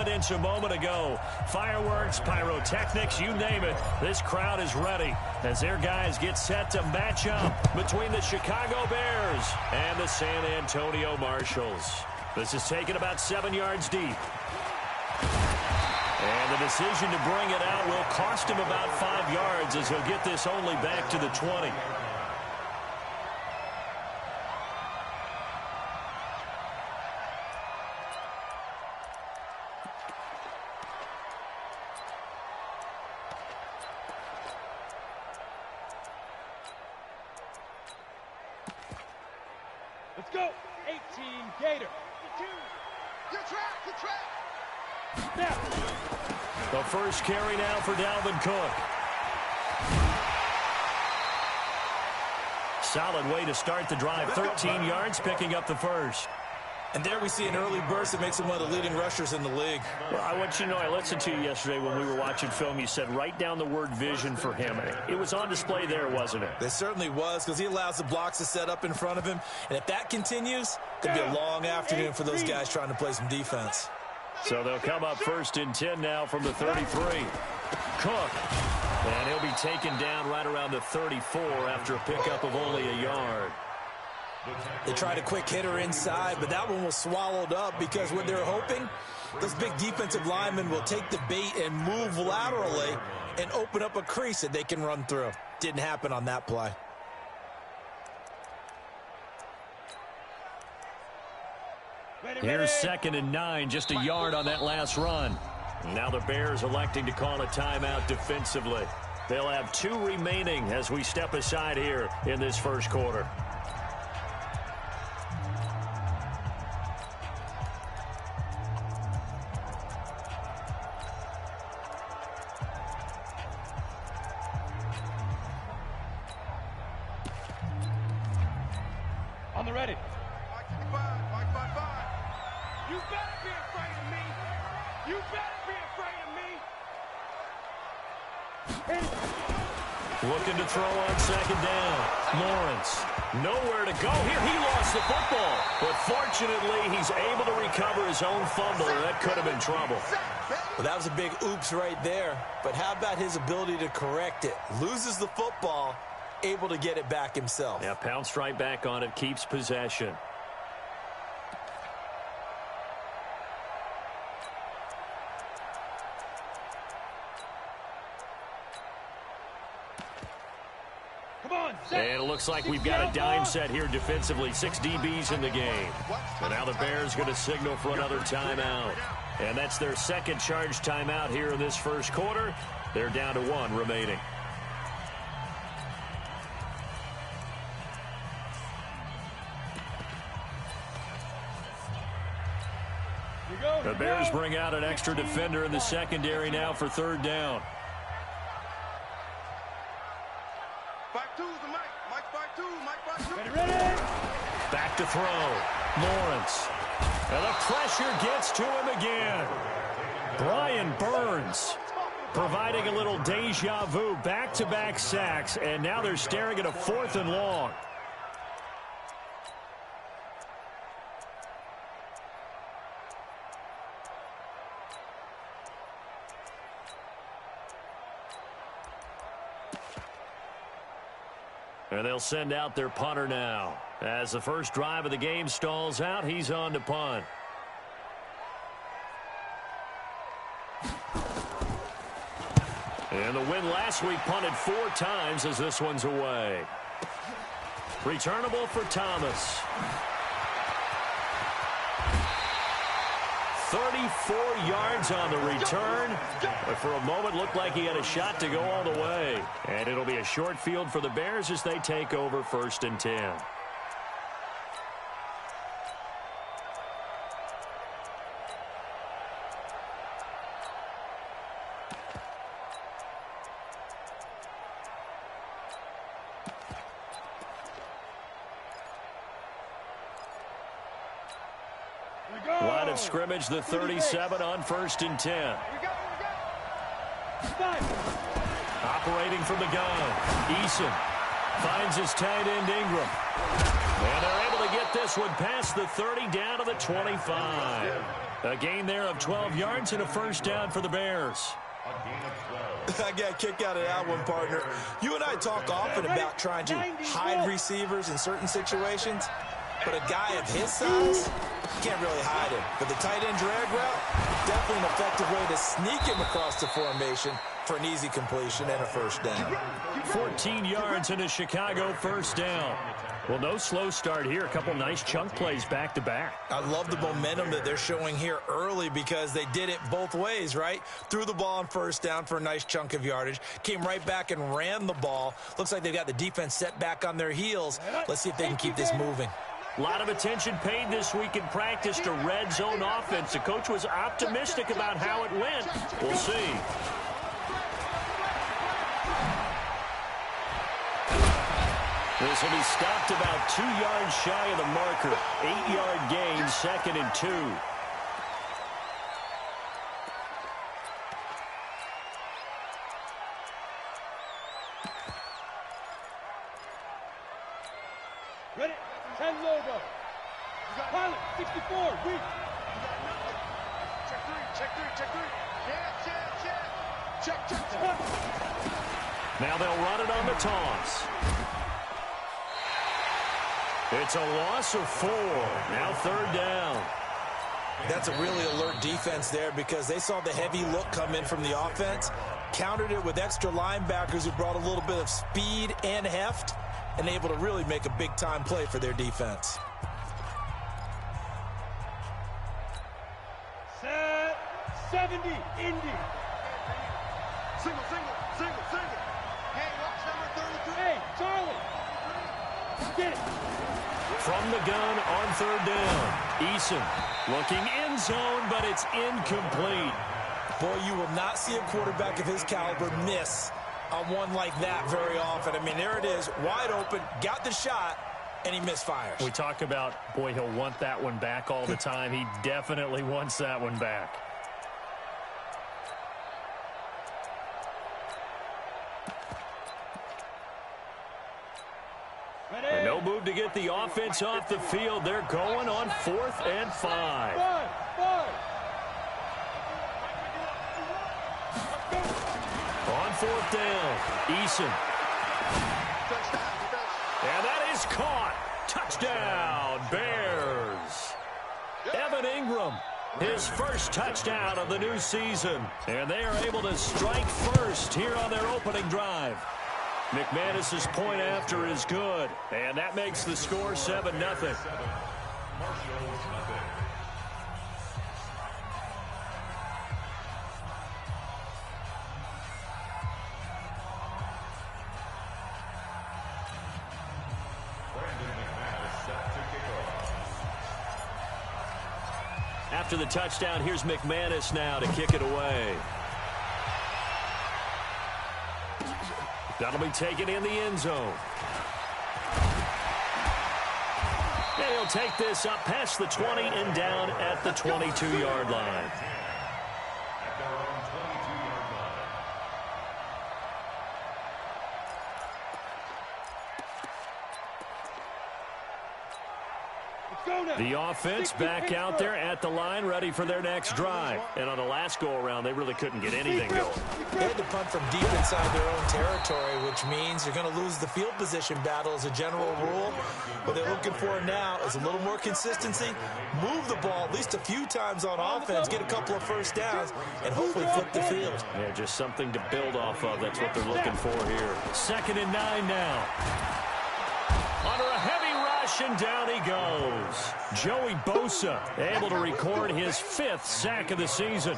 evidence a moment ago. Fireworks, pyrotechnics, you name it. This crowd is ready as their guys get set to match up between the Chicago Bears and the San Antonio Marshals. This is taken about 7 yards deep. And the decision to bring it out will cost him about 5 yards as he'll get this only back to the 20. Let's go. 18 Gator. You're trapped. You're trapped. Snap. The first carry now for Dalvin Cook. Solid way to start the drive. 13 yards, picking up the first. And there we see an early burst that makes him one of the leading rushers in the league. Well, I want you to know, I listened to you yesterday when we were watching film. You said write down the word vision for him. It was on display there, wasn't it? It certainly was, because he allows the blocks to set up in front of him. And if that continues, it could be a long afternoon for those guys trying to play some defense. So they'll come up 1st and 10 now from the 33. Cook. And he'll be taken down right around the 34 after a pickup of only a yard. They tried a quick hitter inside, but that one was swallowed up because what they're hoping, those big defensive linemen will take the bait and move laterally and open up a crease that they can run through. Didn't happen on that play. Here's 2nd and 9, just a yard on that last run. Now the Bears electing to call a timeout defensively. They'll have 2 remaining as we step aside here in this first quarter. On the ready. Mike 5. You better be afraid of me. You better be afraid of me. Looking to throw on 2nd down. Lawrence, nowhere to go here. He lost the football, but fortunately he's able to recover his own fumble. That could have been trouble. Well, that was a big oops right there, but how about his ability to correct it? Loses the football, able to get it back himself. Yeah, pounced right back on it, keeps possession. And it looks like we've got a dime set here defensively. 6 DBs in the game. And now the Bears going to signal for another timeout. And that's their 2nd charge timeout here in this first quarter. They're down to 1 remaining. The Bears bring out an extra defender in the secondary now for 3rd down. 5-2's the Mike. Mike 5-2. Ready. Back to throw. Lawrence. And the pressure gets to him again. Brian Burns providing a little deja vu. Back-to-back sacks. And now they're staring at a 4th and long. And they'll send out their punter now. As the first drive of the game stalls out, he's on to punt. And the win last week punted 4 times as this one's away. Returnable for Thomas. 34 yards on the return. But for a moment, looked like he had a shot to go all the way. And it'll be a short field for the Bears as they take over 1st and 10. Line of scrimmage, the 37 on 1st and 10. Operating from the gun, Eason finds his tight end Ingram. And they're able to get this one past the 30 down to the 25. A gain there of 12 yards and a first down for the Bears. I got a kick out of that one, partner. You and I talk often about trying to hide receivers in certain situations, but a guy of his size, you can't really hide him. But the tight end drag route, definitely an effective way to sneak him across the formation for an easy completion and a first down. 14 yards and a Chicago first down. Well, no slow start here. A couple nice chunk plays back-to-back. I love the momentum that they're showing here early because they did it both ways, right? Threw the ball on first down for a nice chunk of yardage. Came right back and ran the ball. Looks like they've got the defense set back on their heels. Let's see if they can keep this moving. A lot of attention paid this week in practice to red zone offense. The coach was optimistic about how it went. We'll see. This will be stopped about 2 yards shy of the marker. 8-yard gain, 2nd and 2. Ready? 10 logo. Pilot, 64, weak. Check three. Check. Now they'll run it on the toss. It's a loss of 4. Now 3rd down. That's a really alert defense there because they saw the heavy look come in from the offense, countered it with extra linebackers who brought a little bit of speed and heft, and able to really make a big-time play for their defense. Set 70, Indy. Single. Hey, watch number 33. Hey, Charlie. Get it. From the gun on 3rd down. Eason looking end zone, but it's incomplete. Boy, you will not see a quarterback of his caliber miss on one like that very often. I mean, there it is, wide open, got the shot, and he misfires. We talk about, boy, he'll want that one back all the time. He definitely wants that one back. And no move to get the offense off the field. They're going on 4th and 5. On 4th down, Eason. And that is caught. Touchdown, Bears. Evan Ingram, his first touchdown of the new season. And they are able to strike first here on their opening drive. McManus's point after is good, and that makes the score 7-0. After the touchdown, here's McManus now to kick it away. That'll be taken in the end zone. And he'll take this up past the 20 and down at the 22-yard line. The offense back out there at the line, ready for their next drive. And on the last go-around, they really couldn't get anything going. They had to punt from deep inside their own territory, which means you're going to lose the field position battle as a general rule. What they're looking for now is a little more consistency, move the ball at least a few times on offense, get a couple of first downs, and hopefully flip the field. Yeah, just something to build off of. That's what they're looking for here. 2nd and 9 now. Under a heavy rush, and down he goes. Joey Bosa able to record his 5th sack of the season.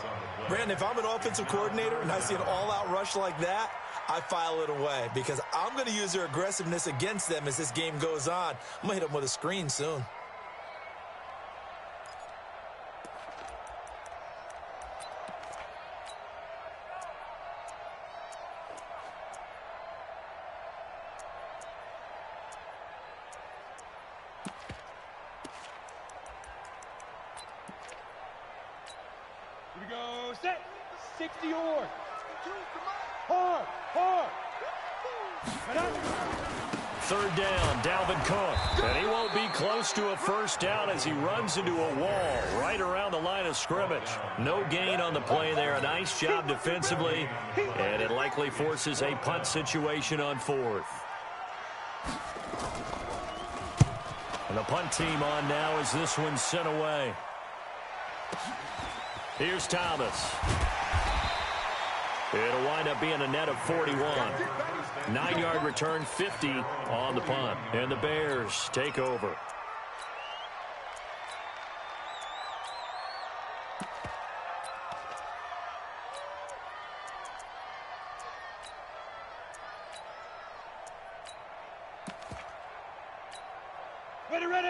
Brandon, if I'm an offensive coordinator and I see an all-out rush like that, I file it away because I'm going to use their aggressiveness against them as this game goes on. I'm going to hit them with a screen soon. Here we go, set. 60 or. Hard. third down, Dalvin Cook. And he won't be close to a first down as he runs into a wall right around the line of scrimmage. No gain on the play there. A nice job defensively, and it likely forces a punt situation on fourth. And the punt team on now as this one's sent away. Here's Thomas. It'll wind up being a net of 41. 9-yard return, 50 on the punt. And the Bears take over.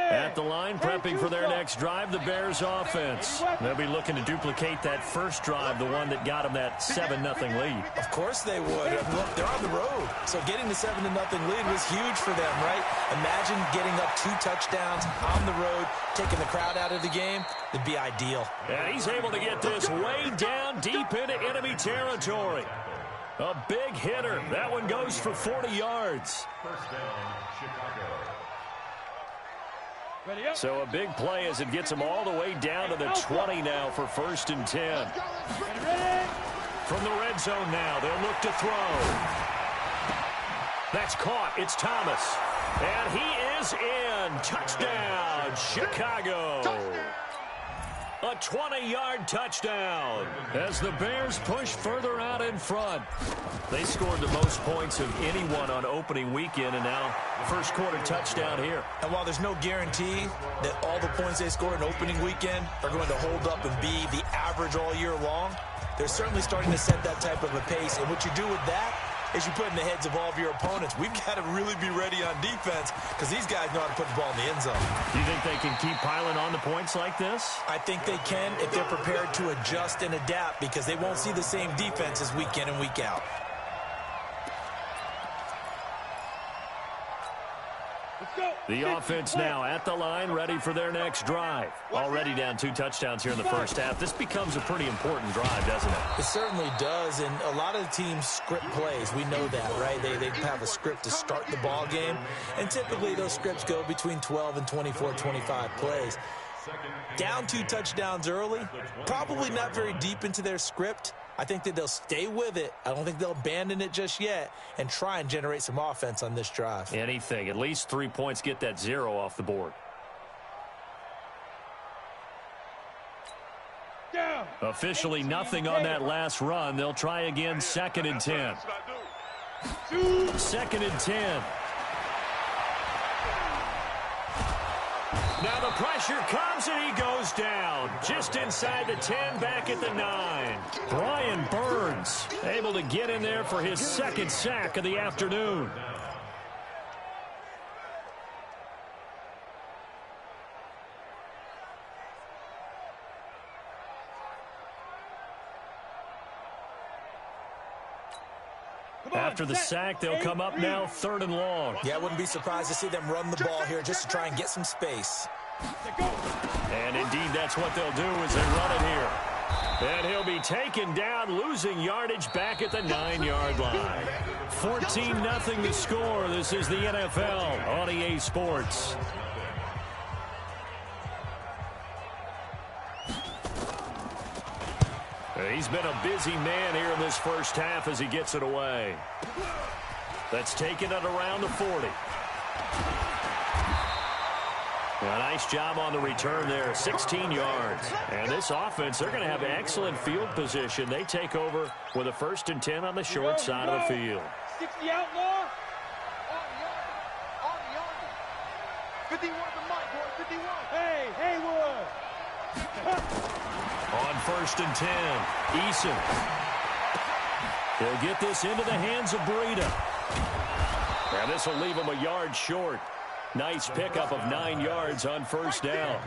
At the line, prepping for their next drive, the Bears offense. They'll be looking to duplicate that first drive, the one that got them that 7-0 lead. Of course they would. Look, they're on the road. So getting the 7-0 lead was huge for them, right? Imagine getting up 2 touchdowns on the road, taking the crowd out of the game. It'd be ideal. And he's able to get this way down deep into enemy territory. A big hitter. That one goes for 40 yards. First down, Chicago. So a big play as it gets them all the way down to the 20 now for 1st and 10. From the red zone now, they'll look to throw. That's caught. It's Thomas. And he is in. Touchdown, Chicago. A 20-yard touchdown as the Bears push further out in front. They scored the most points of anyone on opening weekend, and now first quarter touchdown here. And while there's no guarantee that all the points they score in opening weekend are going to hold up and be the average all year long, they're certainly starting to set that type of a pace. And what you do with that is you put in the heads of all of your opponents, we've got to really be ready on defense because these guys know how to put the ball in the end zone. Do you think they can keep piling on the points like this? I think they can if they're prepared to adjust and adapt because they won't see the same defenses week in and week out. The offense now at the line, ready for their next drive. Already down 2 touchdowns here in the first half. This becomes a pretty important drive, doesn't it? It certainly does, and a lot of the teams script plays. We know that, right? They have a script to start the ball game, and typically those scripts go between 12 and 24, 25 plays. Down 2 touchdowns early, probably not very deep into their script. I think that they'll stay with it. I don't think they'll abandon it just yet and try and generate some offense on this drive. Anything. At least 3 points, get that 0 off the board. Officially nothing on that last run. They'll try again, 2nd and 10. 2nd and 10. Now the pressure comes and he goes down. Just inside the 10, back at the 9. Brian Burns able to get in there for his 2nd sack of the afternoon. After the sack, they'll come up now 3rd and long. Yeah, I wouldn't be surprised to see them run the ball here just to try and get some space. And indeed, that's what they'll do as they run it here. And he'll be taken down, losing yardage back at the 9-yard line. 14-0 the score. This is the NFL on EA Sports. He's been a busy man here in this first half as he gets it away. That's taken it around the 40. A nice job on the return there, 16 yards. And this offense, they're going to have excellent field position. They take over with a 1st and 10 on the short side of the field. 60 outlaw. 51 the mic, boy, 51. Hey, Haywood. On 1st and 10, Eason. He'll get this into the hands of Breida. And this will leave him a yard short. Nice pickup of 9 yards on 1st down.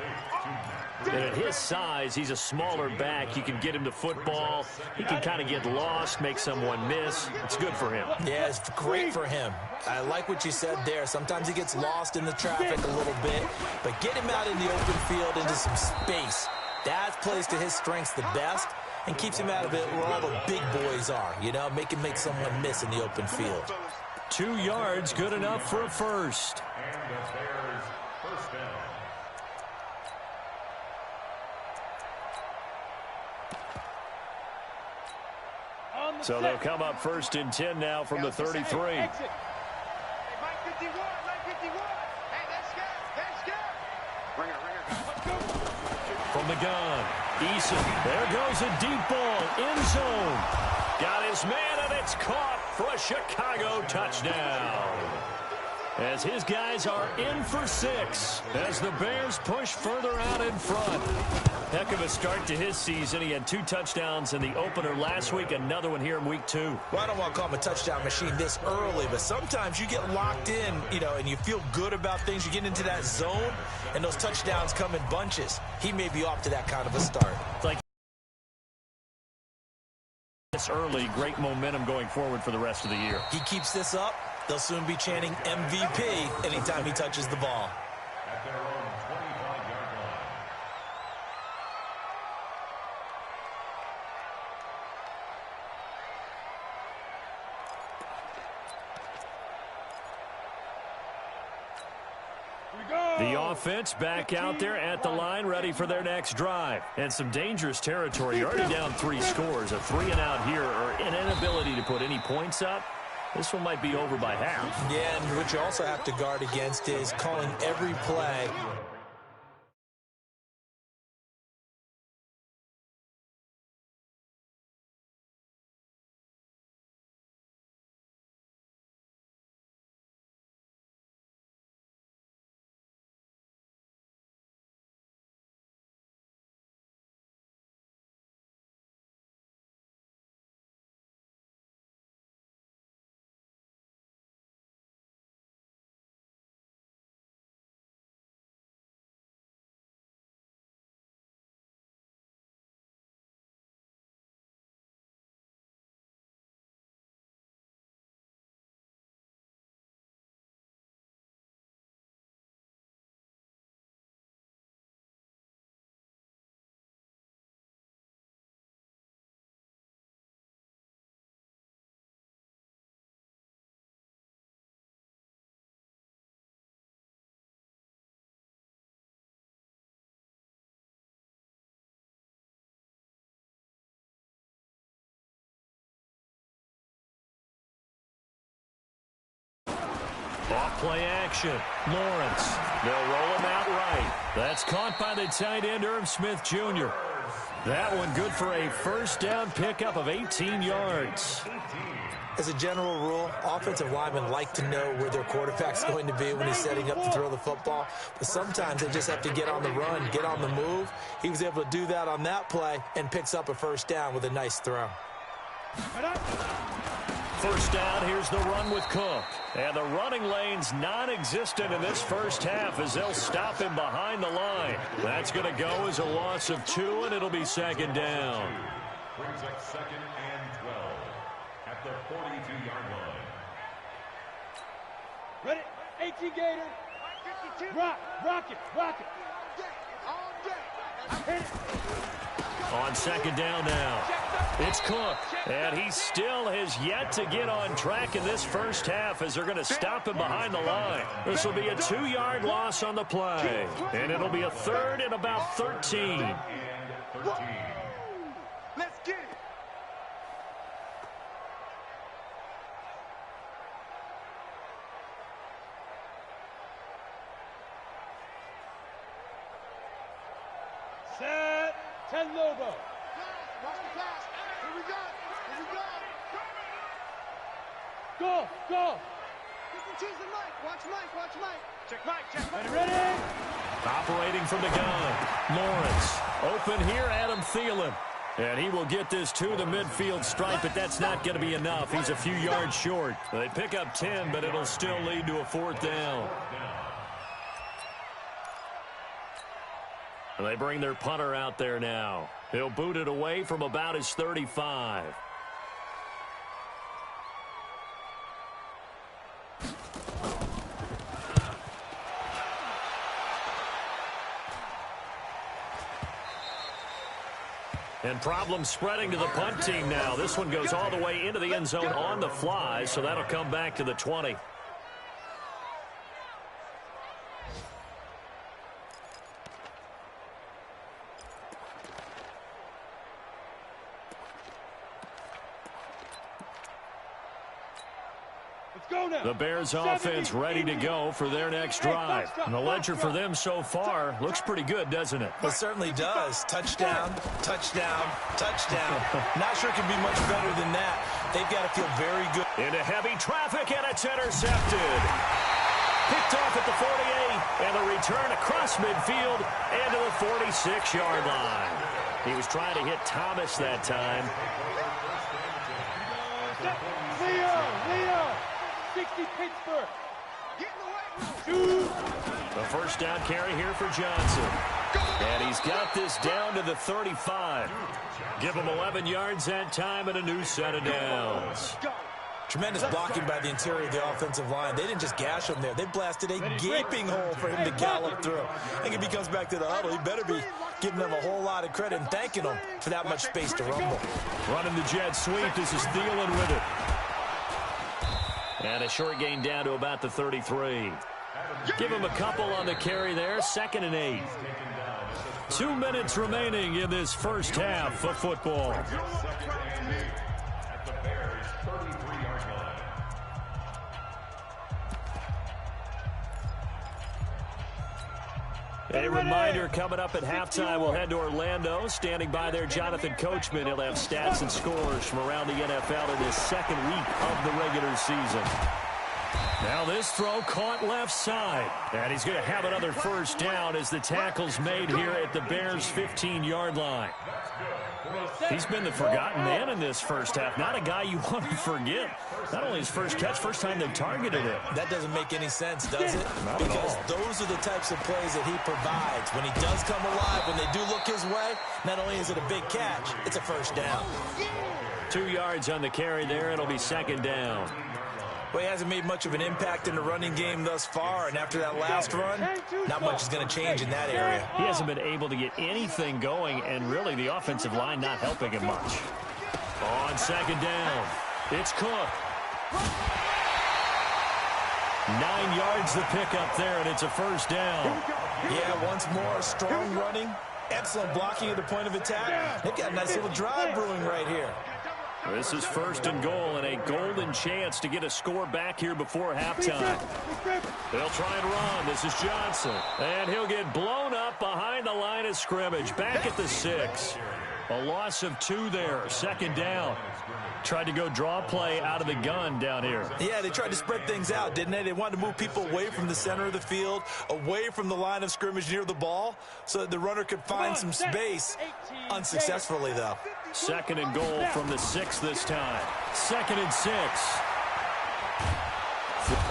And at his size, he's a smaller back. You can get him to football. He can kind of get lost, make someone miss. It's good for him. Yeah, it's great for him. I like what you said there. Sometimes he gets lost in the traffic a little bit, but get him out in the open field into some space. That plays to his strengths the best and keeps him out of it where all the big boys are, you know, make him make someone miss in the open field. 2 yards, good enough for a first. And the Bears first down. So they'll come up 1st and 10 now from the 33. Hey, Mike 51, Mike 51. Hey, let's go, let's go. Ringer. Let's go. From the gun, Eason. There goes a deep ball, end zone. Got his man, and it's caught for a Chicago touchdown. As his guys are in for 6 as the Bears push further out in front. Heck of a start to his season. He had 2 touchdowns in the opener last week, another one here in week 2. Well, I don't want to call him a touchdown machine this early, but sometimes you get locked in, and you feel good about things. You get into that zone, and those touchdowns come in bunches. He may be off to that kind of a start. Like this early, great momentum going forward for the rest of the year. He keeps this up, they'll soon be chanting MVP anytime he touches the ball. At their own 25-yard line. The offense back out there at the line, ready for their next drive. And some dangerous territory. You're already down 3 scores. A 3-and-out here, or an inability to put any points up. This one might be over by half. Yeah, and what you also have to guard against is calling every play. Off play action. Lawrence. They'll roll him out right. That's caught by the tight end, Irv Smith Jr. That one good for a first down pickup of 18 yards. As a general rule, offensive linemen like to know where their quarterback's going to be when he's setting up to throw the football. But sometimes they just have to get on the run, get on the move. He was able to do that on that play and picks up a first down with a nice throw. First down, here's the run with Cook. And the running lane's non-existent in this first half as they'll stop him behind the line. That's going to go as a loss of 2, and it'll be second down. Brings up 2nd and 12 at the 42-yard line. Ready? 18 Gator. Rock it. All day. Hit it. On second down now, it's Cook, and he still has yet to get on track in this first half as they're going to stop him behind the line. This will be a 2-yard loss on the play, and it'll be a 3rd and about 13. Let's get it. Set. 10 Lobo. Watch the pass. Here we go. Go. Choose the Mike. Watch Mike. Check Mike. Ready? Operating from the gun, Lawrence. Open here, Adam Thielen. And he will get this to the midfield stripe, but that's not going to be enough. He's a few yards short. They pick up 10, but it'll still lead to a 4th down. And they bring their punter out there now. He'll boot it away from about his 35. And problems spreading to the punt team now. This one goes all the way into the end zone on the fly, so that'll come back to the 20. The Bears offense ready to go for their next drive. And the ledger for them so far looks pretty good, doesn't it? It certainly does. Touchdown, touchdown, touchdown. Not sure it can be much better than that. They've got to feel very good. Into heavy traffic, and it's intercepted. Picked off at the 48, and the return across midfield and to the 46-yard line. He was trying to hit Thomas that time. Leo! 60 Pittsburgh. The first down carry here for Johnson. And he's got this down to the 35. Give him 11 yards that time and a new set of downs. Tremendous blocking by the interior of the offensive line. They didn't just gash him there. They blasted a gaping hole for him to gallop through. I think if he comes back to the huddle, he better be giving them a whole lot of credit and thanking them for that much space to rumble. Running the jet sweep. This is Thielen with it. And a short gain down to about the 33. Give him a couple on the carry there. 2nd and 8. 2 minutes remaining in this first half of football. A reminder coming up at halftime, we'll head to Orlando. Standing by there, Jonathan Coachman. He'll have stats and scores from around the NFL in his second week of the regular season. Now this throw caught left side. And he's going to have another first down as the tackle's made here at the Bears' 15-yard line. He's been the forgotten man in this first half. Not a guy you want to forget. Not only his first catch, first time they targeted him. That doesn't make any sense, does it? Not because at all. Those are the types of plays that he provides. When he does come alive, when they do look his way, not only is it a big catch, it's a first down. 2 yards on the carry there. It'll be 2nd down. Well, he hasn't made much of an impact in the running game thus far, and after that last run, not much is going to change in that area. He hasn't been able to get anything going, and really the offensive line not helping him much. On 2nd down, it's Cook. 9 yards the pickup there, and it's a first down. Yeah, once more, strong running, excellent blocking at the point of attack. They've got a nice little drive brewing right here. This is 1st and goal, and a golden chance to get a score back here before halftime. They'll try and run. This is Johnson. And he'll get blown up behind the line of scrimmage. Back at the 6. A loss of 2 there. 2nd down. Tried to go draw play out of the gun down here. Yeah, they tried to spread things out, didn't they? They wanted to move people away from the center of the field, away from the line of scrimmage near the ball, so that the runner could find some space. Unsuccessfully, though. 2nd and goal from the 6 this time. 2nd and 6.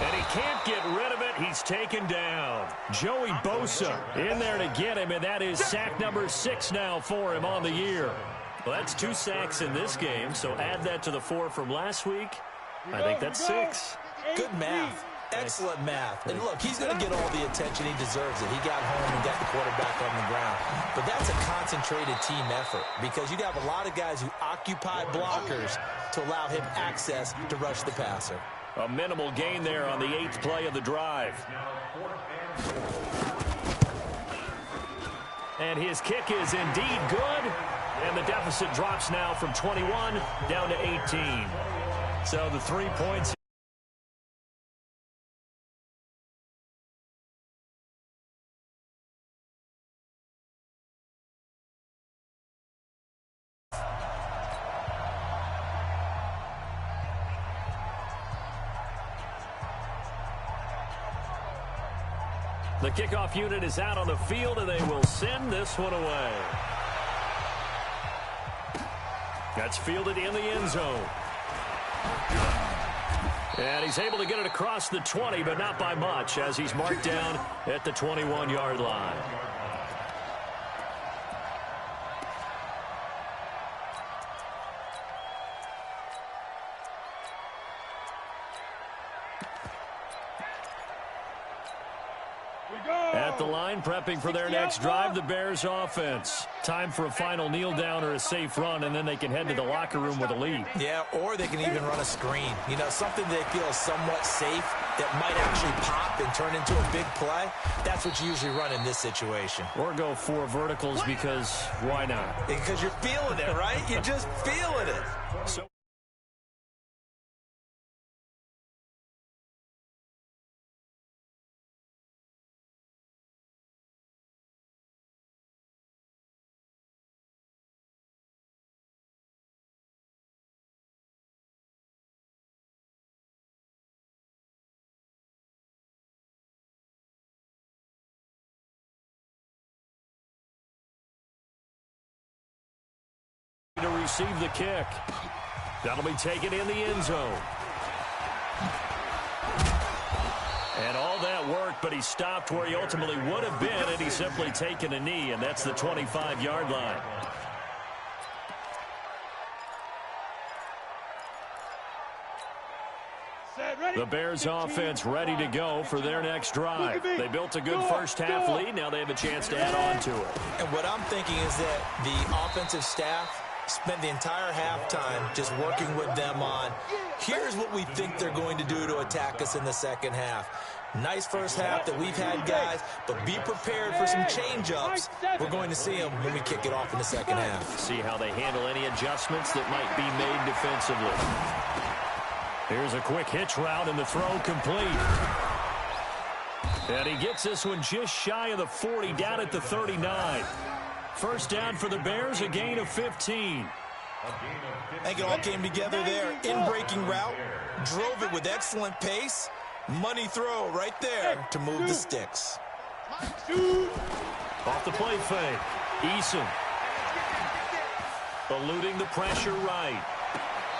And he can't get rid of it. He's taken down. Joey Bosa in there to get him, and that is sack number 6 now for him on the year. Well, that's 2 sacks in this game, so add that to the 4 from last week. I think that's 6. Good math. Excellent math. And look, he's going to get all the attention he deserves it. He got home and got the quarterback on the ground. But that's a concentrated team effort because you have a lot of guys who occupy blockers to allow him access to rush the passer. A minimal gain there on the 8th play of the drive. And his kick is indeed good. And the deficit drops now from 21 down to 18. So the 3 points. The kickoff unit is out on the field, and they will send this one away. That's fielded in the end zone. And he's able to get it across the 20, but not by much, as he's marked down at the 21-yard line. At At the line, prepping for their next drive, the Bears offense. Time for a final kneel down or a safe run, and then they can head to the locker room with a lead. Yeah, or they can even run a screen. You know, something they feel is somewhat safe that might actually pop and turn into a big play. That's what you usually run in this situation. Or go 4 verticals because why not? Because you're feeling it, right? You're just feeling it. So to receive the kick. That'll be taken in the end zone. And all that worked, but he stopped where he ultimately would have been, and he's simply taken a knee, and that's the 25-yard line. The Bears offense ready to go for their next drive. They built a good first-half lead. Now they have a chance to add on to it. And what I'm thinking is that the offensive staff spent the entire halftime just working with them on, here's what we think they're going to do to attack us in the second half. Nice first half that we've had, guys, but be prepared for some change-ups. We're going to see them when we kick it off in the second half. See how they handle any adjustments that might be made defensively. Here's a quick hitch route, and the throw complete. And he gets this one just shy of the 40, down at the 39. First down for the Bears, a gain of 15. I think it all came together there. In-breaking route, drove it with excellent pace. Money throw right there to move the sticks. Off the play fake. Eason. Eluding the pressure right.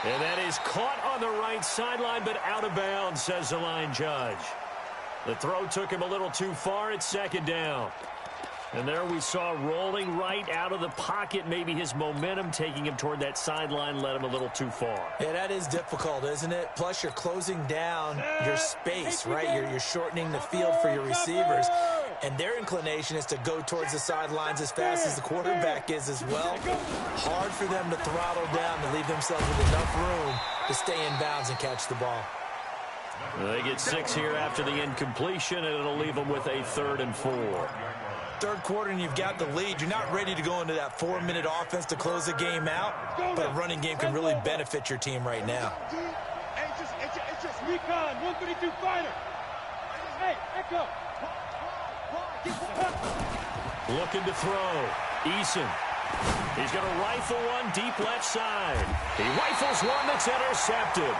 And that is caught on the right sideline, but out of bounds, says the line judge. The throw took him a little too far. It's second down. And there we saw rolling right out of the pocket. Maybe his momentum taking him toward that sideline led him a little too far. Yeah, that is difficult, isn't it? Plus, you're closing down your space, right? You're shortening the field for your receivers. And their inclination is to go towards the sidelines as fast as the quarterback is as well. Hard for them to throttle down to leave themselves with enough room to stay in bounds and catch the ball. They get 6 here after the incompletion, and it'll leave them with a 3rd and 4. Third quarter and you've got the lead. You're not ready to go into that 4-minute offense to close the game out, but a running game can really benefit your team right now. It's just Recon, 132 fighter. Hey, Echo. Looking to throw. Eason. He's going to rifle one deep left side. He rifles one that's intercepted.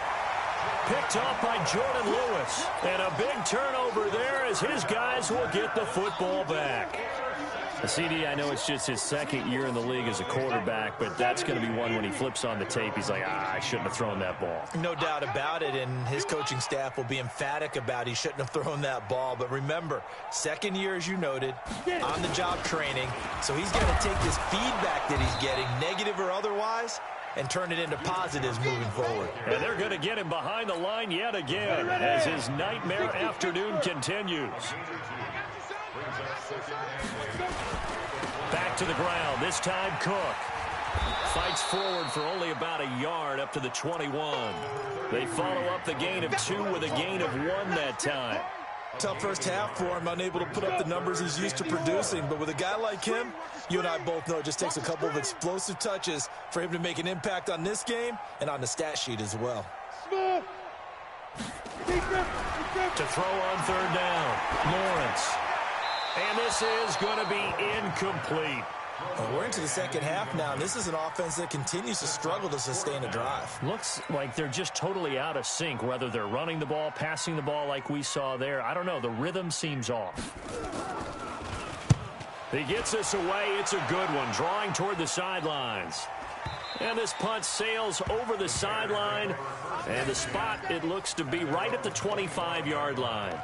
Picked off by Jordan Lewis. And a big turnover there as his guys will get the football back. CD, I know it's just his 2nd year in the league as a quarterback, but that's going to be one when he flips on the tape. He's like, I shouldn't have thrown that ball. No doubt about it, and his coaching staff will be emphatic about he shouldn't have thrown that ball. But remember, 2nd year, as you noted, on-the-job training, so he's got to take this feedback that he's getting, negative or otherwise, and turn it into positives moving forward. And they're going to get him behind the line yet again as his nightmare afternoon continues. Back to the ground, this time Cook. Fights forward for only about a yard up to the 21. They follow up the gain of 2 with a gain of 1 that time. Tough first half for him, unable to put up the numbers he's used to producing. But with a guy like him, you and I both know it just takes a couple of explosive touches for him to make an impact on this game and on the stat sheet as well. To throw on 3rd down, Lawrence. And this is going to be incomplete. Well, we're into the second half now, and this is an offense that continues to struggle to sustain a drive. Looks like they're just totally out of sync, whether they're running the ball, passing the ball like we saw there. I don't know. The rhythm seems off. He gets this away. It's a good one, drawing toward the sidelines. And this punt sails over the sideline, and the spot, it looks to be right at the 25-yard line.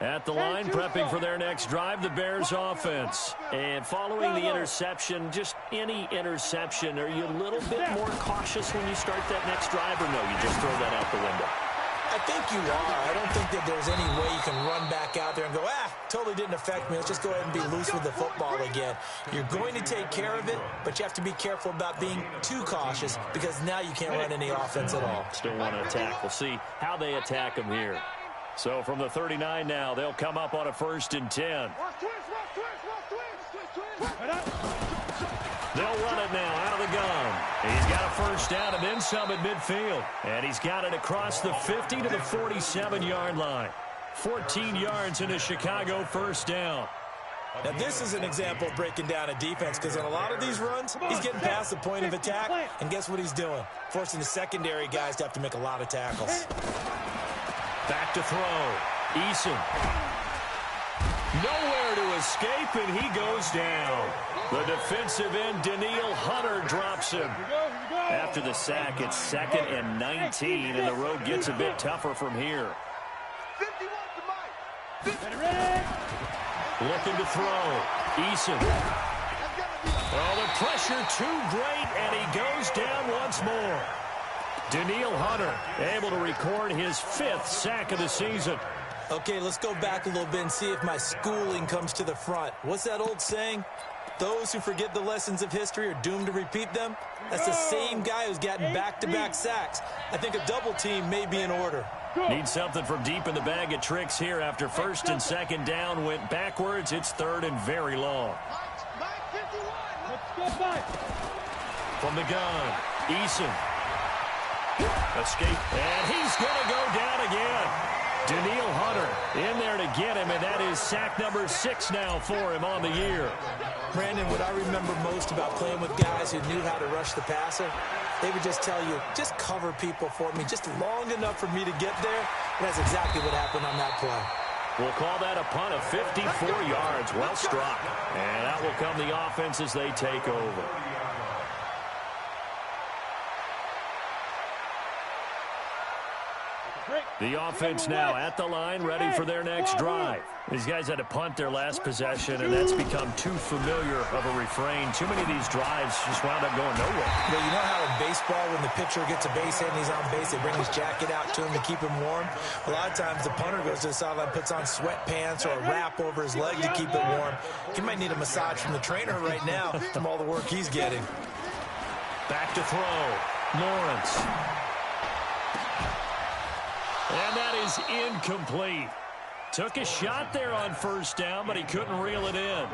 At the line, prepping for their next drive, the Bears offense. And following the interception, just any interception, are you a little bit more cautious when you start that next drive, or no, you just throw that out the window? I think you are. I don't think that there's any way you can run back out there and go, totally didn't affect me. Let's just go ahead and be loose with the football again. You're going to take care of it, but you have to be careful about being too cautious because now you can't run any offense at all. Still want to attack. We'll see how they attack him here. So from the 39 now, they'll come up on a 1st and 10. They'll run it now out of the gun. He's got a 1st down and then some at midfield. And he's got it across the 50 to the 47-yard line. 14 yards in a Chicago 1st down. Now, this is an example of breaking down a defense because in a lot of these runs, he's getting past the point of attack, and guess what he's doing? Forcing the secondary guys to have to make a lot of tackles. Back to throw. Eason. Nowhere to escape, and he goes down. The defensive end, Daniil Hunter, drops him. After the sack, it's 2nd and 19, and the road gets a bit tougher from here. Looking to throw. Eason. Oh, the pressure too great, and he goes down once more. Daniil Hunter able to record his 5th sack of the season. Okay, let's go back a little bit and see if my schooling comes to the front. What's that old saying? Those who forget the lessons of history are doomed to repeat them. That's the same guy who's gotten back-to-back sacks. I think a double team may be in order. Need something from deep in the bag of tricks here after 1st and 2nd down went backwards. It's 3rd and very long. From the gun, Eason. Escape, and he's going to go down again. Daniil Hunter in there to get him, and that is sack number 6 now for him on the year. Brandon, what I remember most about playing with guys who knew how to rush the passer, they would just tell you, just cover people for me, just long enough for me to get there. And that's exactly what happened on that play. We'll call that a punt of 54 yards. Well struck. And out will come the offense as they take over. The offense now at the line, ready for their next drive. These guys had to punt their last possession, and that's become too familiar of a refrain. Too many of these drives just wound up going nowhere. Well, you know how in baseball, when the pitcher gets a base hit and he's on base, they bring his jacket out to him to keep him warm? A lot of times the punter goes to the sideline, puts on sweatpants or a wrap over his leg to keep it warm. He might need a massage from the trainer right now from all the work he's getting. Back to throw. Lawrence. And that is incomplete. Took a shot there on 1st down, but he couldn't reel it in.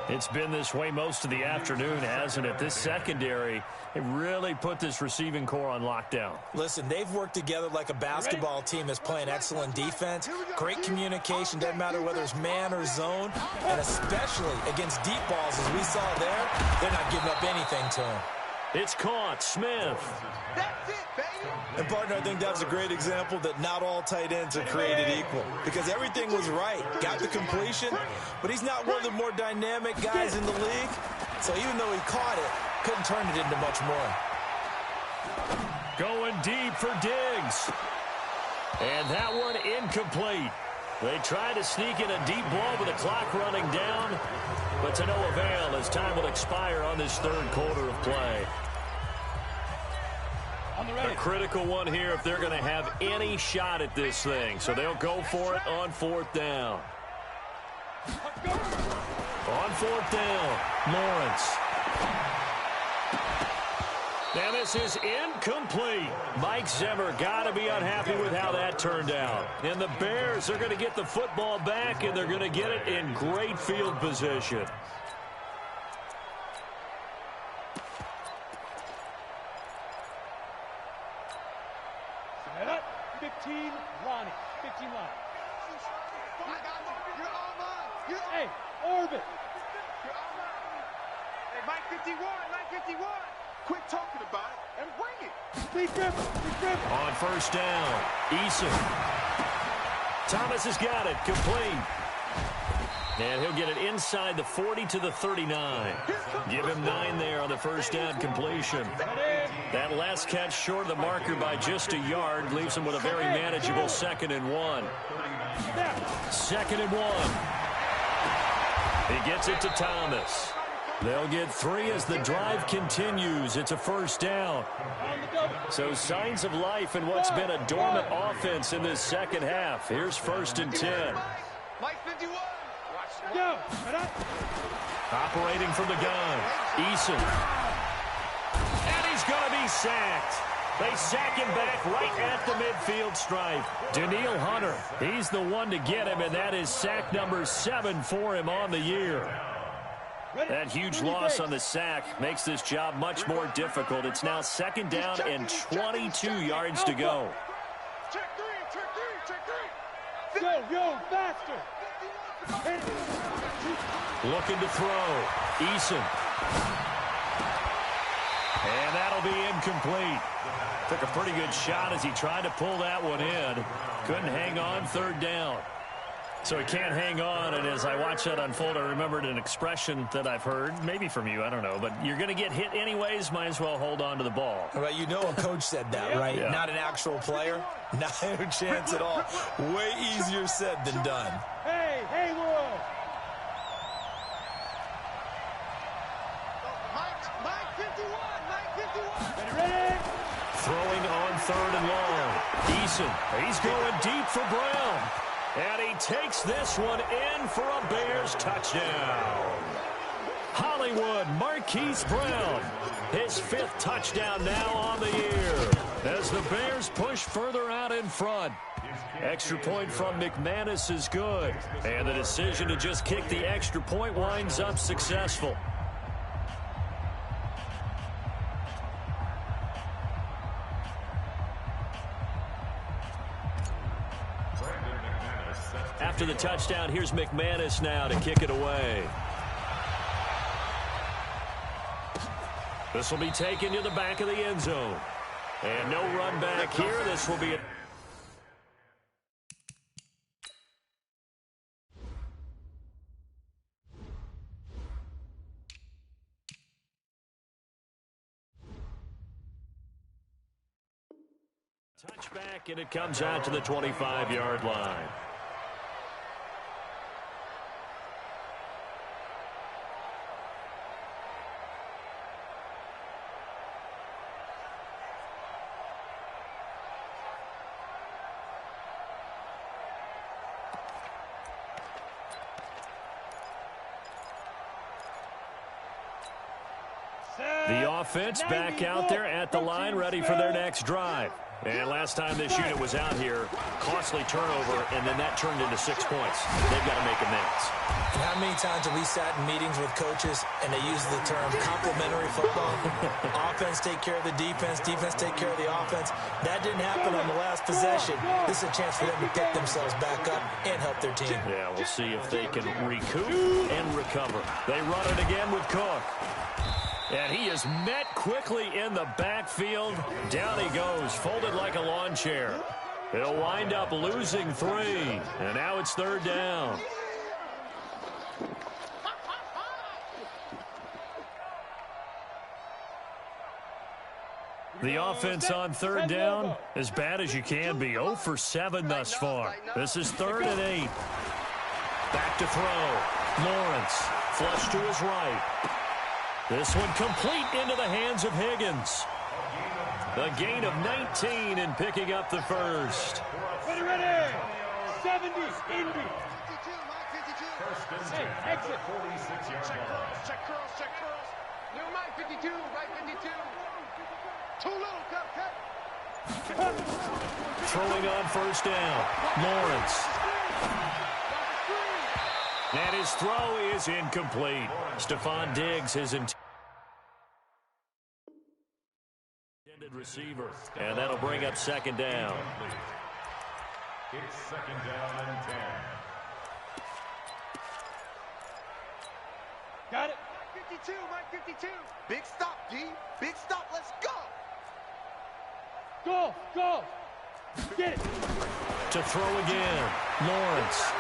It's been this way most of the afternoon, hasn't it? This secondary, it really put this receiving core on lockdown. Listen, they've worked together like a basketball team that's playing excellent defense. Great communication, doesn't matter whether it's man or zone. And especially against deep balls, as we saw there, they're not giving up anything to him. It's caught. Smith. That's it, baby. And, partner, I think that was a great example that not all tight ends are created equal because everything was right. Got the completion, but he's not one of the more dynamic guys in the league. So even though he caught it, couldn't turn it into much more. Going deep for Diggs. And that one incomplete. They tried to sneak in a deep ball with the clock running down, but to no avail as time will expire on this 3rd quarter of play. A critical one here if they're going to have any shot at this thing. So they'll go for it on 4th down. On 4th down, Lawrence. And this is incomplete. Mike Zimmer got to be unhappy with how that turned out. And the Bears are going to get the football back, and they're going to get it in great field position. Set up. 15, Ronnie. 15 line. You're all mine. Hey, Orbit. Hey, Mike 51, Mike 51. Quit talking about it and bring it. Please grip. On 1st down, Eason. Thomas has got it, complete. And he'll get it inside the 40 to the 39. Give him 9 there on the 1st down completion. That last catch short of the marker by just a yard leaves him with a very manageable 2nd and 1. 2nd and 1. He gets it to Thomas. They'll get 3 as the drive continues. It's a first down. So signs of life in what's been a dormant offense in this second half. Here's 1st and 10. Mike 51. Go. Operating from the gun. Eason. And he's going to be sacked. They sack him back right at the midfield stripe. Daniil Hunter, he's the one to get him, and that is sack number 7 for him on the year. That huge loss on the sack makes this job much more difficult. It's now 2nd down and 22 yards to go. Check 3, check 3, check 3. Go, faster. Looking to throw. Eason. And that'll be incomplete. Took a pretty good shot as he tried to pull that one in. Couldn't hang on, 3rd down. So he can't hang on, and as I watch that unfold, I remembered an expression that I've heard, maybe from you, I don't know, but you're going to get hit anyways, might as well hold on to the ball. Well, you know a coach said that, right? Yeah. Not an actual player. Not a chance at all. Way easier said than done. Hey, world. Mike 51. Ready? Throwing on 3rd and long. Eason, he's going deep for Brown. And he takes this one in for a Bears touchdown. Hollywood Marquise Brown, his 5th touchdown now on the year as the Bears push further out in front. Extra point from McManus is good, and the decision to just kick the extra point winds up successful. After the touchdown, here's McManus now to kick it away. This will be taken to the back of the end zone. And no run back here. This will be a... touchback, and it comes out to the 25-yard line. The offense back out there at the line, ready for their next drive. And last time this unit was out here, costly turnover, and then that turned into 6 points. They've got to make amends. And how many times have we sat in meetings with coaches and they use the term complementary football? Offense take care of the defense, defense take care of the offense. That didn't happen on the last possession. This is a chance for them to pick themselves back up and help their team. Yeah, we'll see if they can recoup and recover. They run it again with Cook. And he is met quickly in the backfield. Down he goes, folded like a lawn chair. He'll wind up losing 3. And now it's 3rd down. The offense on 3rd down, as bad as you can be. 0 for 7 thus far. This is 3rd and 8. Back to throw. Lawrence, flush to his right. This one complete into the hands of Higgins. A gain of 19 in picking up the first. Ready. 70, Indy. 52, Mike 52. Hey, exit. 46-yard line. Check curls. New Mike 52, right 52. Too little, cut. Throwing on 1st down. Lawrence. And his throw is incomplete. Stephon Diggs, his intended receiver. And that'll bring up 2nd down. It's 2nd down and 10. Got it. Mike 52, Mike 52. Big stop, D. Big stop, let's go. Go. Get it. To throw again. Lawrence.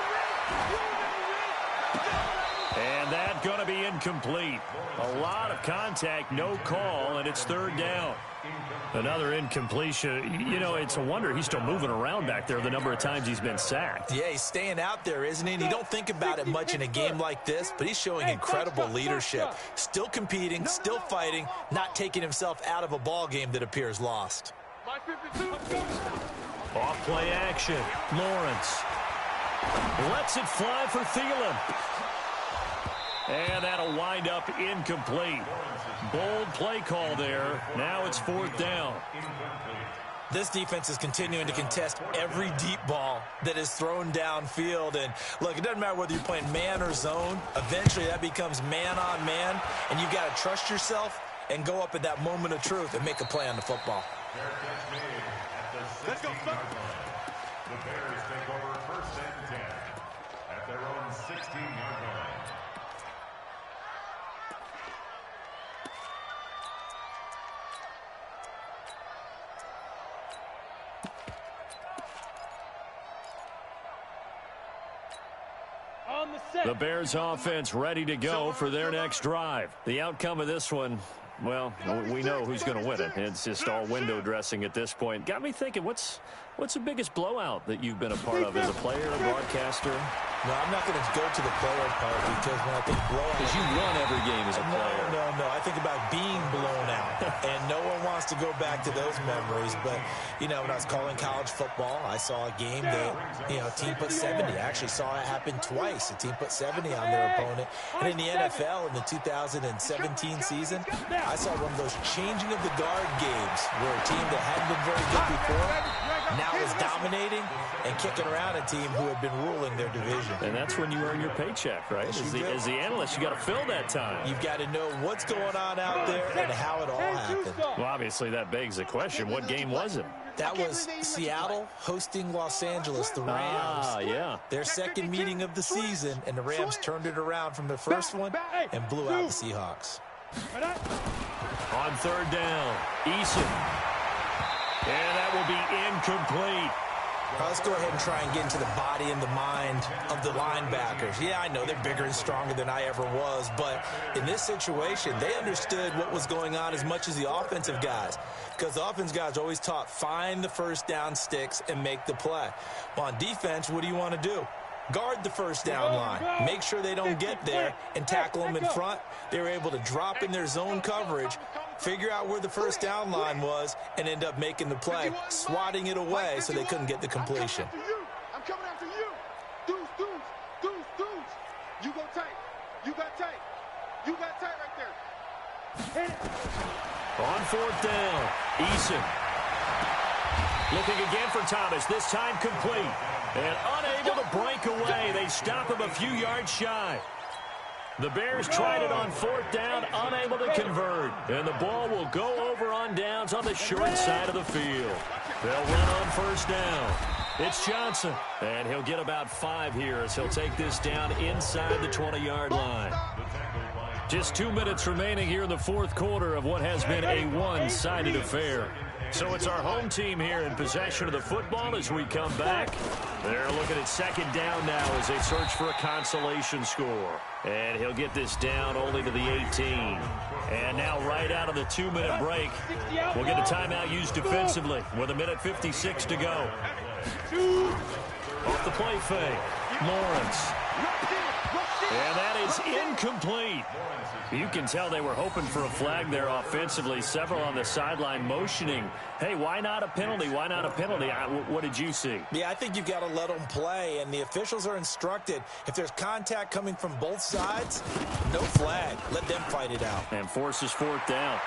And that going to be incomplete. A lot of contact, no call, and it's third down. Another incompletion. You know, it's a wonder he's still moving around back there the number of times he's been sacked. Yeah, he's staying out there, isn't he? And you don't think about it much in a game like this, but he's showing incredible leadership. Still competing, still fighting, not taking himself out of a ball game that appears lost. Off play action. Lawrence lets it fly for Thielen. And that'll wind up incomplete. Bold play call there. Now it's fourth down. This defense is continuing to contest every deep ball that is thrown downfield. And, look, it doesn't matter whether you're playing man or zone. Eventually that becomes man on man, and you've got to trust yourself and go up at that moment of truth and make a play on the football. Let's go. The Bears take over first and 10 at their own 16-yard line. The Bears offense ready to go for their next drive. The outcome of this one, well, we know who's going to win it. It's just all window dressing at this point. Got me thinking, what's the biggest blowout that you've been a part of as a player, a broadcaster? No, I'm not going to go to the player part because when I think blowout... Because you won every game as a player. No. I think about being blown out. And no one wants to go back to those memories. But, you know, when I was calling college football, I saw a game that, you know, a team put 70. I actually saw it happen twice. A team put 70 on their opponent. And in the NFL, in the 2017 season, I saw one of those changing of the guard games where a team that hadn't been very good before now is dominating and kicking around a team who had been ruling their division. And that's when you earn your paycheck, right? As the analyst, you got to fill that time. You've got to know what's going on out there and how it all happened. Well, obviously, that begs the question, what game was it? That was Seattle hosting Los Angeles, the Rams. Ah, yeah. Their second meeting of the season, and the Rams turned it around from the first one and blew out the Seahawks. On third down, Eason. And that will be incomplete. Let's go ahead and try and get into the body and the mind of the linebackers. Yeah, I know they're bigger and stronger than I ever was, but in this situation, they understood what was going on as much as the offensive guys, because the offensive guys are always taught, find the first down sticks and make the play. Well, on defense, what do you want to do? Guard the first down line. Make sure they don't get there and tackle them in front. They were able to drop in their zone coverage, figure out where the first down line was, and end up making the play, swatting it away so they couldn't get the completion. I'm coming after you. Dudes. You go tight. You got tight. You got tight right there. On fourth down, Eason. Looking again for Thomas, this time complete. And unable to break away. They stop him a few yards shy. The Bears tried it on fourth down, unable to convert. And the ball will go over on downs on the short side of the field. They'll run on first down. It's Johnson. And he'll get about 5 here as he'll take this down inside the 20-yard line. Just 2 minutes remaining here in the fourth quarter of what has been a one-sided affair. So it's our home team here in possession of the football as we come back. They're looking at second down now as they search for a consolation score. And he'll get this down only to the 18. And now right out of the 2-minute break, we'll get a timeout used defensively with 1:56 to go. Off the play fake, Lawrence. And that is incomplete. You can tell they were hoping for a flag there offensively. Several on the sideline motioning. Hey, why not a penalty? Why not a penalty? What did you see? Yeah, I think you've got to let them play, and the officials are instructed. If there's contact coming from both sides, no flag. Let them fight it out. And forces fourth down.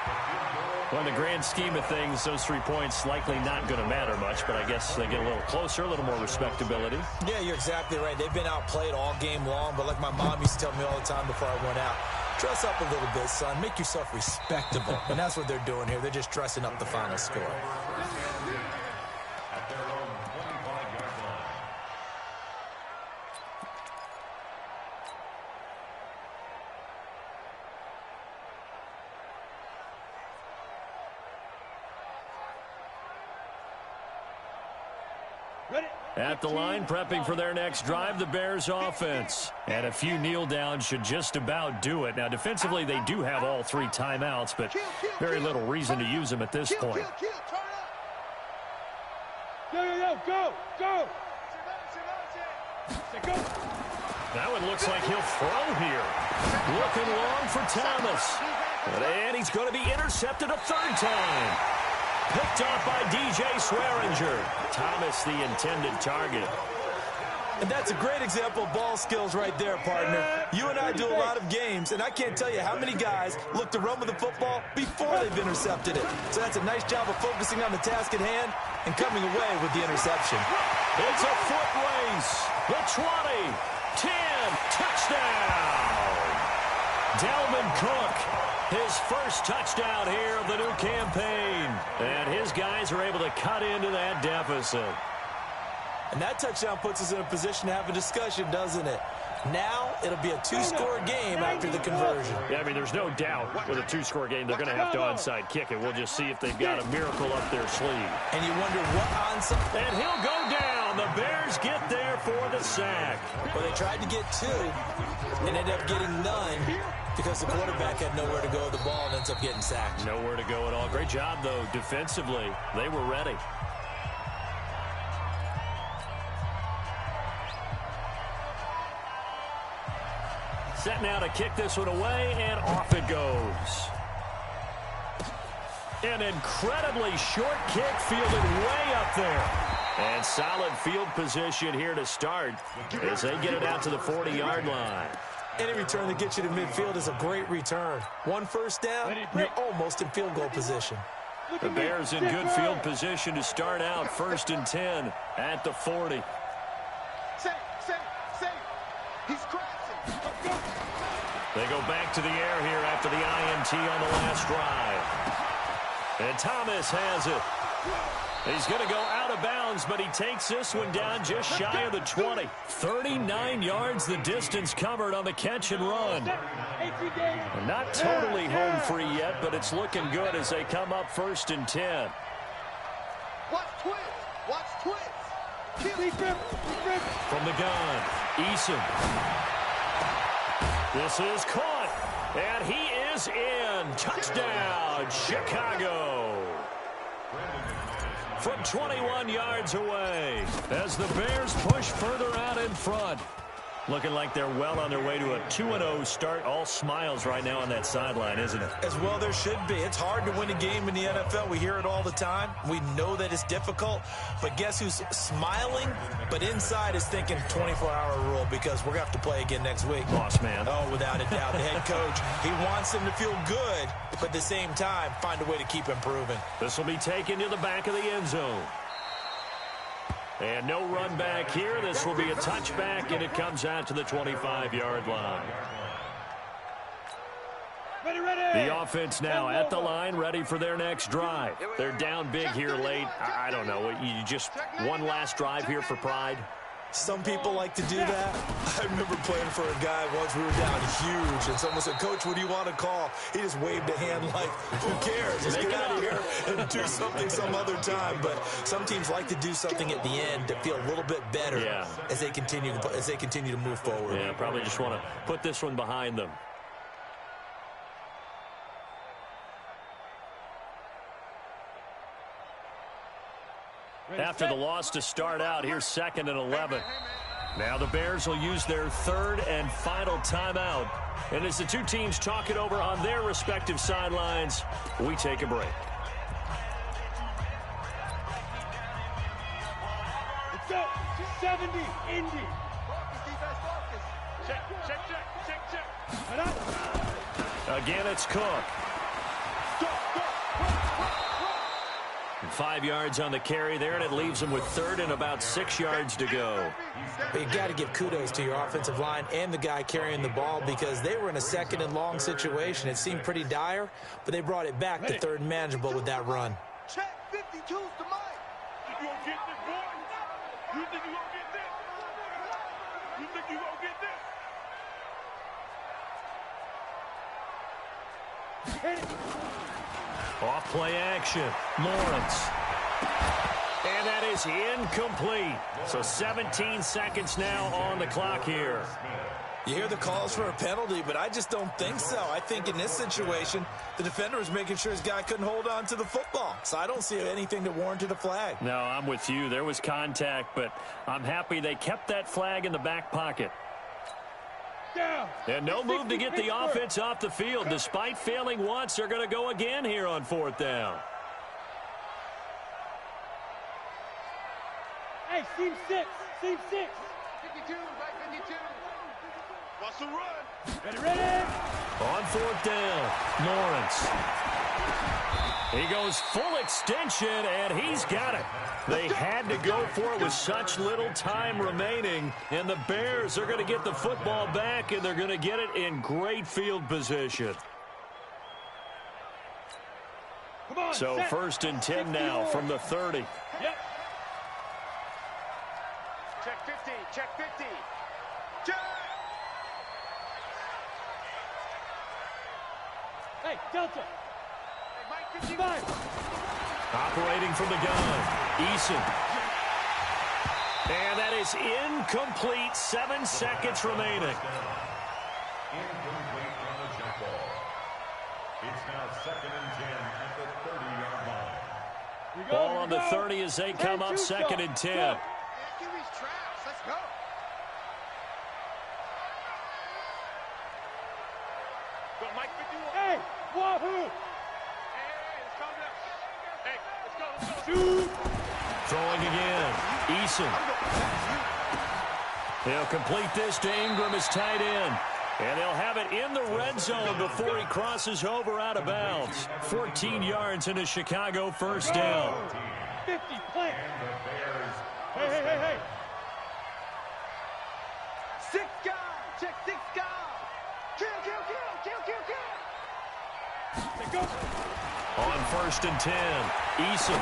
Well, in the grand scheme of things, those 3 points likely not going to matter much, but I guess they get a little closer, a little more respectability. Yeah, you're exactly right. They've been outplayed all game long, but like my mom used to tell me all the time before I went out, dress up a little bit, son. Make yourself respectable. And that's what they're doing here. They're just dressing up the final score. At their own 25-yard line. At the line, prepping for their next drive, the Bears offense. And a few kneel downs should just about do it. Now, defensively, they do have all 3 timeouts, but very little reason to use them at this point. Go! Now it looks like he'll throw here. Looking long for Thomas. And he's going to be intercepted a 3rd time. Picked off by DJ Swearinger. Thomas, the intended target. And that's a great example of ball skills right there, partner. You and I do a lot of games, and I can't tell you how many guys look to run with the football before they've intercepted it. So that's a nice job of focusing on the task at hand and coming away with the interception. It's a foot race. The 20, 10, touchdown. Dalvin Cook, his first touchdown here of the new campaign. And his guys are able to cut into that deficit. And that touchdown puts us in a position to have a discussion, doesn't it? Now it'll be a 2-score game after the conversion. Yeah, I mean, there's no doubt with a 2-score game, they're going to have to onside kick it. We'll just see if they've got a miracle up their sleeve. And you wonder what onside. And he'll go down. The Bears get there for the sack. Well, they tried to get 2 and ended up getting none because the quarterback had nowhere to go with the ball and ends up getting sacked. Nowhere to go at all. Great job, though, defensively. They were ready. Set now to kick this one away, and off it goes. An incredibly short kick fielded way up there. And solid field position here to start as they get it out to the 40-yard line. Any return that gets you to midfield is a great return. 1 first down, you're almost in field goal position. The Bears in good field position to start out 1st and 10 at the 40. Safe. He's crashing. They go back to the air here after the INT on the last drive. And Thomas has it. He's going to go out of bounds, but he takes this one down just shy of the 20. 39 yards the distance covered on the catch and run. Not totally home free yet, but it's looking good as they come up 1st and 10. Watch twist. From the gun, Eason. This is caught, and he is in. Touchdown, Chicago. From 21 yards away as the Bears push further out in front. Looking like they're well on their way to a 2-0 start. All smiles right now on that sideline, isn't it? As well there should be. It's hard to win a game in the NFL. We hear it all the time. We know that it's difficult. But guess who's smiling? But inside is thinking 24-hour rule because we're going to have to play again next week. Boss man. Oh, without a doubt. The head coach, he wants them to feel good, but at the same time, find a way to keep improving. This will be taken to the back of the end zone. And no run back here. This will be a touchback, and it comes out to the 25-yard line. The offense now at the line, ready for their next drive. They're down big here late. I don't know. You just one last drive here for pride? Some people like to do that. I remember playing for a guy once. We were down huge, and someone said, "Coach, what do you want to call?" He just waved a hand like, who cares? Let's get out of here and do something some other time. But some teams like to do something at the end to feel a little bit better as they continue to move forward. Yeah, probably just want to put this one behind them. After the loss to start out, here's 2nd and 11. Now the Bears will use their 3rd and final timeout. And as the two teams talk it over on their respective sidelines, we take a break. It's up. 70, Indy. Check. Again, it's Cook. 5 yards on the carry there, and it leaves them with 3rd and about 6 yards to go. But you got to give kudos to your offensive line and the guy carrying the ball because they were in a 2nd and long situation. It seemed pretty dire, but they brought it back to 3rd and manageable with that run. Check 52's the mic. You gonna get this, boy? You think you gonna get this? You think you gonna get this? Hit it. Off play action. Lawrence. And that is incomplete. So 17 seconds now on the clock here. You hear the calls for a penalty, but I just don't think so. I think in this situation, the defender was making sure his guy couldn't hold on to the football. So I don't see anything that warranted a flag. No, I'm with you. There was contact, but I'm happy they kept that flag in the back pocket. And no move to get the offense off the field. Despite failing once, they're going to go again here on 4th down. Hey, seam 6. Seam 6. 52, right 52. Watch the run. Ready. On 4th down, Lawrence. He goes full extension, and he's got it. They had to go for it with such little time remaining, and the Bears are going to get the football back, and they're going to get it in great field position. So 1st and 10 now from the 30. Yep. Check 50. Check 50. Check. Hey, Delta. Hey, Mike 55. Operating from the gun, Eason. And that is incomplete. 7 seconds remaining. Incomplete from the jump ball. It's now 2nd and 10 at the 30-yard line. Ball on the 30 as they come up 2nd and 10. Yeah, give these traps. Let's go. Go, Mike 51. Hey, Wahoo. Hey, let's calm down. Hey, let's go. Shoot. Throwing again, Eason. He'll complete this to Ingram as tight end. And they'll have it in the red zone before he crosses over out of bounds. 14 yards in a Chicago 1st down. 50, plant. Hey. 6 guys. Check 6 guys. Kill. Let's go. On 1st and 10, Eason.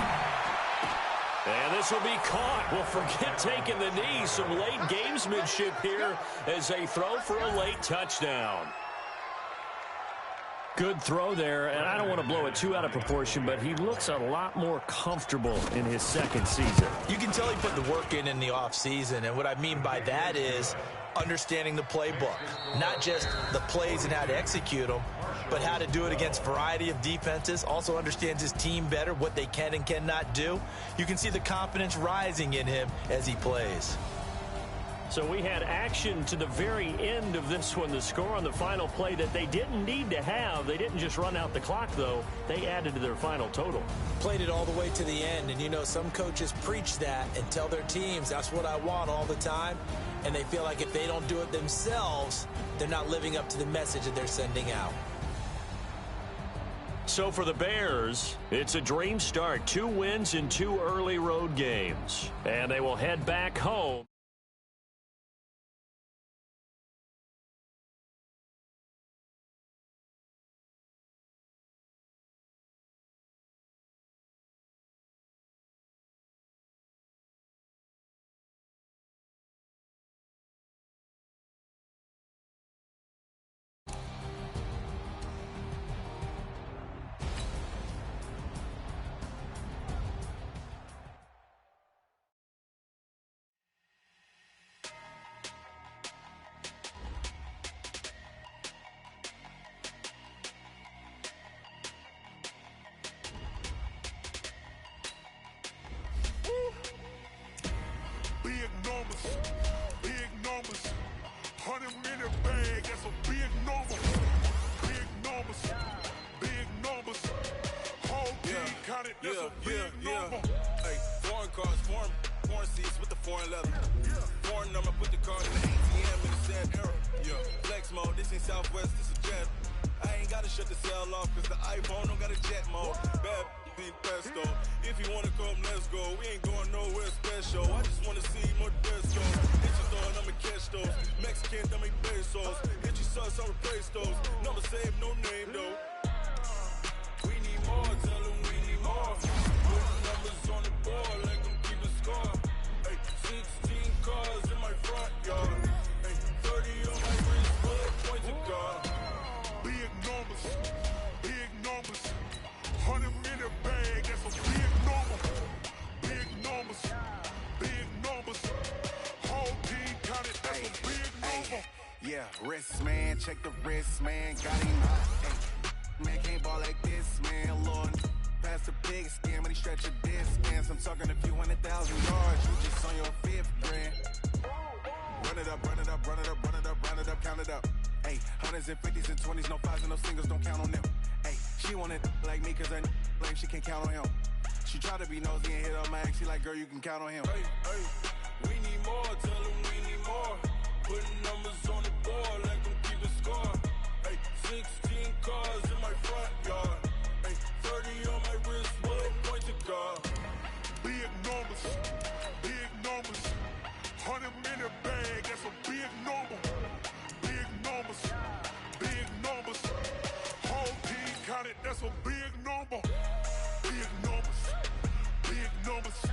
And this will be caught. Well, forget taking the knee. Some late gamesmanship here as they throw for a late touchdown. Good throw there, and I don't want to blow it too out of proportion, but he looks a lot more comfortable in his 2nd season. You can tell he put the work in the offseason, and what I mean by that is understanding the playbook. Not just the plays and how to execute them, but how to do it against a variety of defenses. Also understands his team better, what they can and cannot do. You can see the confidence rising in him as he plays. So we had action to the very end of this one. The score on the final play that they didn't need to have. They didn't just run out the clock, though. They added to their final total. Played it all the way to the end, and you know some coaches preach that and tell their teams that's what I want all the time, and they feel like if they don't do it themselves, they're not living up to the message that they're sending out. So for the Bears, it's a dream start. 2 wins in 2 early road games. And they will head back home. Big numbers. 100-minute bag, that's a big number. Big numbers. Big numbers. Whole team counted, that's a big number. Hey, foreign cars, foreign seats with the foreign leather. Foreign number, put the card in the ATM in the sad era. Yeah, flex mode, this ain't Southwest, this is jet. I ain't gotta shut the cell off, cause the iPhone don't got a jet mode. Bad need pesto. If you wanna come, let's go. We ain't going nowhere special. I just wanna see more dress go. Hit your door and I'ma catch those. Mexican, I make pesos. Hit your sus, I'll replace those. Number save, no name though. We need more, tell them we need more. Put the numbers on the board, like I'm keeping score. Hey, 16 cars in my front yard. Hey, 30 on my wrist, bullet pointed car. Big numbers. Big numbers. 100-minute bag, that's a big number. Big numbers. Yeah, wrist, man, check the wrist, man, got him hot. Hey, man, can't ball like this, man, Lord. Pass the big scam, but he stretch a distance. I'm talking a few 100,000 yards, you just on your 5th grand. Run it up, run it up, run it up, run it up, run it up, count it up. Hey, 100s and 50s and 20s, no 5s and no singles, don't count on them. Hey, she wanted like me cause I like she can't count on him. She tried to be nosy and hit up my ex, she like, girl, you can count on him. Hey, hey, we need more, tell them we need more. Putting numbers on the board, like them keeping score. Hey, 16 cars in my front yard. Hey, 30 on my wrist, bullet point to God. Big numbers, big numbers. 100 minute bag, that's a big number. Big numbers, big numbers. Whole team counted, that's a big number. Big numbers, big numbers.